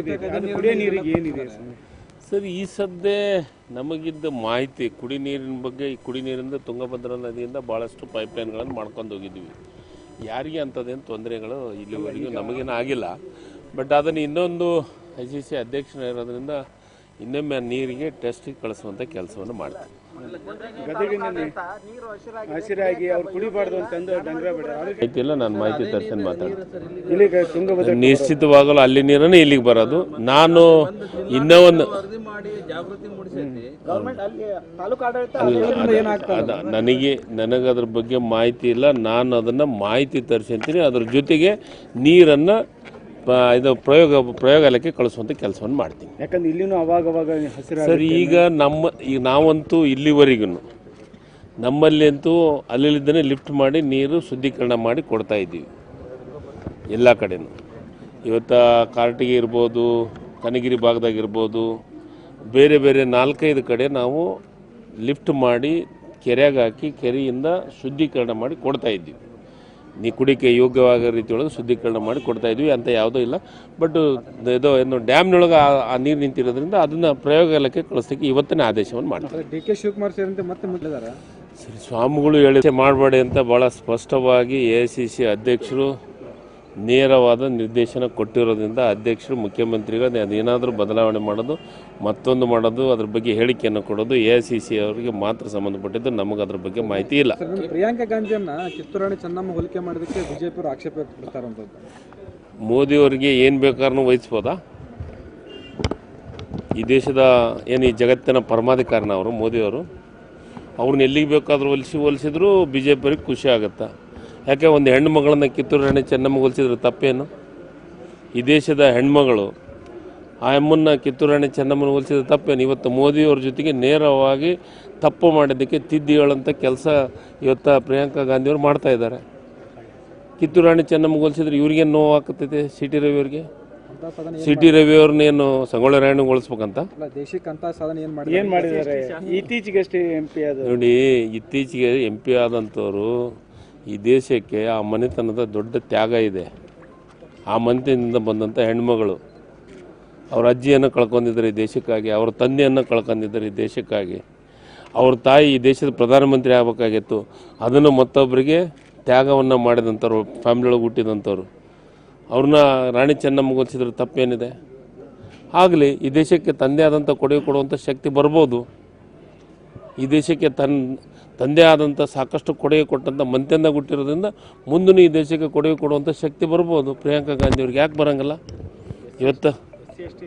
ಇದೆ, ಅದು ಕುಡಿಯೋ ನೀರಿಗೆ ಏನಿದೆ ಸರ್? ಈ ಸದ್ಯ ನಮಗಿದ್ದ ಮಾಹಿತಿ ಕುಡಿ ನೀರಿನ ಬಗ್ಗೆ, ಈ ಕುಡಿ ನೀರಿಂದ ತುಂಗಭದ್ರಾ ನದಿಯಿಂದ ಭಾಳಷ್ಟು ಪೈಪ್ಲೈನ್ಗಳನ್ನು ಮಾಡ್ಕೊಂಡು ಹೋಗಿದ್ವಿ. ಯಾರಿಗೆ ಅಂಥದ್ದೇನು ತೊಂದರೆಗಳು ಇಲ್ಲಿವರೆಗೂ ನಮಗೇನು ಆಗಿಲ್ಲ. ಬಟ್ ಅದನ್ನು ಇನ್ನೊಂದು ICC ಅಧ್ಯಕ್ಷರು ಇರೋದ್ರಿಂದ ಇನ್ನೊಮ್ಮೆ ನೀರಿಗೆ ಟೆಸ್ಟಿಗೆ ಕಳಿಸುವಂಥ ಕೆಲಸವನ್ನು ಮಾಡ್ತೀವಿ. ಗದಗಿನಲ್ಲಿ ಹಸಿರಾಗಿ ಅವ್ರು ಕುಡಿಬಾರ್ದು ಅಂತಂದು ಡಂಗ್ರ ಐತಿಲ್ಲ, ನಾನು ಮಾಹಿತಿ ತರ್ಸನ್ ಮಾತಾಡ್ತೀನಿ. ನಿಶ್ಚಿತವಾಗಲೂ ಅಲ್ಲಿ ನೀರನ್ನು ಇಲ್ಲಿಗೆ ಬರೋದು. ನಾನು ಇನ್ನೂ ಒಂದು ನನಗೆ ಅದ್ರ ಬಗ್ಗೆ ಮಾಹಿತಿ ಇಲ್ಲ. ನಾನು ಅದನ್ನು ಮಾಹಿತಿ ತರಿಸ್ತೀನಿ. ಅದ್ರ ಜೊತೆಗೆ ನೀರನ್ನು ಇದು ಪ್ರಯೋಗಾಲಯಕ್ಕೆ ಕಳಿಸುವಂಥ ಕೆಲಸವನ್ನು ಮಾಡ್ತೀನಿ. ಯಾಕಂದ್ರೆ ಇಲ್ಲಿನೂ ಅವಾಗ ಸರ್, ಈಗ ನಾವಂತೂ ಇಲ್ಲಿವರೆಗೂ ನಮ್ಮಲ್ಲಿ ಅಂತೂ ಅಲ್ಲಿದ್ದನೇ ಲಿಫ್ಟ್ ಮಾಡಿ ನೀರು ಶುದ್ಧೀಕರಣ ಮಾಡಿ ಕೊಡ್ತಾ ಇದ್ದೀವಿ ಎಲ್ಲ ಕಡೆನೂ. ಇವತ್ತು ಕಾರ್ಟಿಗೆ ಇರ್ಬೋದು, ಕನಗಿರಿ ಭಾಗದಾಗಿರ್ಬೋದು, ಬೇರೆ ಬೇರೆ 4-5 ಕಡೆ ನಾವು ಲಿಫ್ಟ್ ಮಾಡಿ ಕೆರೆಗೆ ಹಾಕಿ ಕೆರೆಯಿಂದ ಶುದ್ಧೀಕರಣ ಮಾಡಿ ಕೊಡ್ತಾ ಇದ್ದೀವಿ. ಕುಡಿಕೆ ಯೋಗ್ಯವಾದ ರೀತಿಯೊಳಗೆ ಶುದ್ಧೀಕರಣ ಮಾಡಿ ಕೊಡ್ತಾ ಇದ್ವಿ. ಅಂತ ಯಾವುದೂ ಇಲ್ಲ. ಬಟ್ ಇದು ಏನು ಡ್ಯಾಮ್ನೊಳಗೆ ಆ ನೀರು ನಿಂತಿರೋದ್ರಿಂದ ಅದನ್ನು ಪ್ರಯೋಗಾಲಯಕ್ಕೆ ಕಳಿಸ್ಲಿಕ್ಕೆ ಇವತ್ತಿನ ಆದೇಶವನ್ನು ಮಾಡ್ತಾರೆ. DK ಶಿವಕುಮಾರ್ ಸೇರಿದಂತೆ ಮತ್ತೆ ಮುಟ್ಟಿದ್ದಾರೆ ಸರಿ, ಸ್ವಾಮಿಗಳು ಹೇಳಿ ಮಾಡಬೇಡಿ ಅಂತ ಭಾಳ ಸ್ಪಷ್ಟವಾಗಿ AICC ಅಧ್ಯಕ್ಷರು ನೇರವಾದ ನಿರ್ದೇಶನ ಕೊಟ್ಟಿರೋದ್ರಿಂದ ಅಧ್ಯಕ್ಷರು ಮುಖ್ಯಮಂತ್ರಿಗಳು ಅದೇನಾದರೂ ಬದಲಾವಣೆ ಮಾಡೋದು, ಮತ್ತೊಂದು ಮಾಡೋದು, ಅದ್ರ ಬಗ್ಗೆ ಹೇಳಿಕೆಯನ್ನು ಕೊಡೋದು AICC ಅವರಿಗೆ ಮಾತ್ರ ಸಂಬಂಧಪಟ್ಟಿದ್ದು. ನಮಗೆ ಅದ್ರ ಬಗ್ಗೆ ಮಾಹಿತಿ ಇಲ್ಲ. ಪ್ರಿಯಾಂಕಾ ಗಾಂಧಿಯನ್ನ ಕಿತ್ತೂರು ರಾಣಿ ಚೆನ್ನಮ್ಮ ಹೋಲಿಕೆ ಮಾಡೋದಕ್ಕೆ BJP ಅವರು ಆಕ್ಷೇಪ ವ್ಯಕ್ತಪಡಿಸ್ತಾರಂತ. ಮೋದಿಯವರಿಗೆ ಏನು ಬೇಕಾದ್ರೂ ವಹಿಸ್ಬೋದಾ? ಈ ದೇಶದ ಏನು ಈ ಜಗತ್ತಿನ ಪರಮಾಧಿಕಾರನ ಅವರು ಮೋದಿಯವರು. ಅವ್ರನ್ನ ಎಲ್ಲಿಗೆ ಬೇಕಾದರೂ ಹೋಲಿಸಿದ್ರು BJP ಅವ್ರಿಗೆ ಖುಷಿ ಆಗುತ್ತಾ? ಯಾಕೆ ಒಂದು ಹೆಣ್ಣು ಮಗಳನ್ನ ಕಿತ್ತೂರು ರಾಣಿ ಚೆನ್ನಮ್ಮ ಹೋಲಿಸಿದ್ರೆ ತಪ್ಪೇನು? ಈ ದೇಶದ ಹೆಣ್ಮಗಳು ಆ ಅಮ್ಮನ್ನ ಕಿತ್ತೂರು ರಾಣಿ ಚೆನ್ನಮ್ಮನ ಹೋಲಿಸಿದ್ರೆ ತಪ್ಪೇನು? ಇವತ್ತು ಮೋದಿಯವ್ರ ಜೊತೆಗೆ ನೇರವಾಗಿ ತಪ್ಪು ಮಾಡಿದ್ದಕ್ಕೆ ತಿದ್ದಿ ಹೇಳೋಂಥ ಕೆಲಸ ಇವತ್ತು ಪ್ರಿಯಾಂಕಾ ಗಾಂಧಿಯವರು ಮಾಡ್ತಾ ಇದ್ದಾರೆ. ಕಿತ್ತೂರು ರಾಣಿ ಚೆನ್ನಮ್ಮ ಹೋಲಿಸಿದ್ರೆ ಇವ್ರಿಗೇನು ನೋವು ಆಗ್ತೈತೆ? CT ರವಿಯವ್ರಿಗೆ. CT ರವಿಯವ್ರನ್ನೇನು ಸಂಗೊಳ್ಳಿ ರಾಯಣ್ಣ ಹೋಲಿಸ್ಬೇಕಂತ? ಏನು ಮಾಡಿದ್ದಾರೆ? ಇತ್ತೀಚೆಗಷ್ಟೇ MP ಆದ ನೋಡಿ, ಇತ್ತೀಚೆಗೆ MP ಆದಂಥವ್ರು ಈ ದೇಶಕ್ಕೆ ಆ ಮನೆತನದ ದೊಡ್ಡ ತ್ಯಾಗ ಇದೆ. ಆ ಮನೆತನದಿಂದ ಬಂದಂಥ ಹೆಣ್ಮಗಳು ಅವ್ರ ಅಜ್ಜಿಯನ್ನು ಕಳ್ಕೊಂಡಿದ್ದಾರೆ ಈ ದೇಶಕ್ಕಾಗಿ, ಅವ್ರ ತಂದೆಯನ್ನು ಕಳ್ಕೊಂಡಿದ್ದಾರೆ ಈ ದೇಶಕ್ಕಾಗಿ. ಅವ್ರ ತಾಯಿ ಈ ದೇಶದ ಪ್ರಧಾನಮಂತ್ರಿ ಆಗಬೇಕಾಗಿತ್ತು. ಅದನ್ನು ಮತ್ತೊಬ್ಬರಿಗೆ ತ್ಯಾಗವನ್ನು ಮಾಡಿದಂಥವ್ರು, ಫ್ಯಾಮಿಲಿ ಒಳಗೆ ಹುಟ್ಟಿದಂಥವ್ರು. ಅವ್ರನ್ನ ರಾಣಿ ಚೆನ್ನಮ್ಮಗೆ ಹೋಲಿಸಿದ್ರೆ ತಪ್ಪೇನಿದೆ? ಆಗಲಿ, ಈ ದೇಶಕ್ಕೆ ತಂದೆ ಆದಂಥ ಕೊಡುಗೆ ಕೊಡುವಂಥ ಶಕ್ತಿ ಬರ್ಬೋದು. ಈ ದೇಶಕ್ಕೆ ತಂದೆ ಆದಂಥ ಸಾಕಷ್ಟು ಕೊಡುಗೆ ಕೊಟ್ಟಂಥ ಮಂತ್ಯಂದಾಗ ಹುಟ್ಟಿರೋದ್ರಿಂದ ಮುಂದೂ ಈ ದೇಶಕ್ಕೆ ಕೊಡುಗೆ ಕೊಡುವಂಥ ಶಕ್ತಿ ಬರ್ಬೋದು. ಪ್ರಿಯಾಂಕಾ ಗಾಂಧಿಯವ್ರಿಗೆ ಯಾಕೆ ಬರೋಂಗಲ್ಲ? ಇವತ್ತು